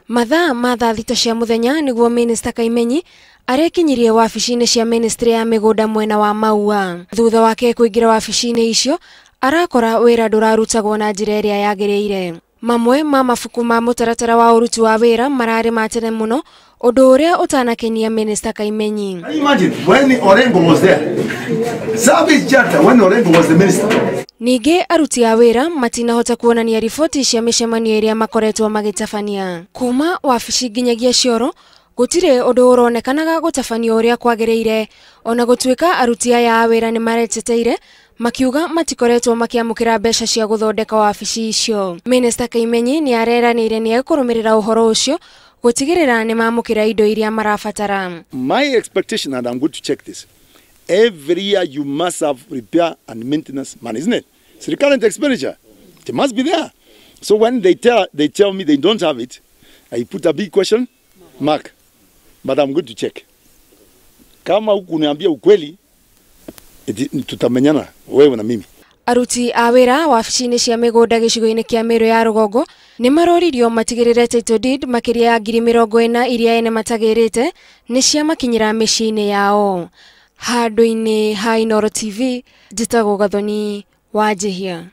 Mathaa thita cia muthenya niguo minista Kaimenyi arekinyirie wabici-ini cia ministry ya migunda mwena wa Maua. Thuutha wake kuingira wabici-ini icio arakora wira ndurarutagwo na njira iria yagiriire. Mamwe ma mafuku ma mutaratara wa uruti wa wira marari matene muno undu uria utanakenia minista Kaimenyi. Imagine when Orengo was there. Service charter when Orengo was the minister. Ningi aruti a wira matinahota kuonania riboti cia micemanio iria makoretwo magitabania. Kuma wabici nginyagia cioro gutire undu uronekanaga gutabanio uria kwagiriire, ona gutuika aruti aya a wira ni mareteteire makiuga matikoretwo makiamukira mbeca cia guthondeka wabici icio. Minista Kaimenyi ni areranire ni ekurumirira uhoro ucio gutigirira ni mamukira indo iria marabatara. My expectation, and I'm going to check this, every year you must have repair and maintenance money, isn't it? It's recurrent expenditure. It must be there. So when they tell me they don't have it, I put a big question mark. But I'm going to check. Kama ukuniambia ukweli, tutamenyana wewe na mimi. Aruti a wira wabici-ini cia migunda gicigo-ini kia Meru ya Rugongo ni maroririo matigirire title deed makiria ya 40,000 iria ene matagirite ni cia makinyira micii-ini yao. Handu-ini ha Inooro TV, njitagwo Gathoni wa Jihia.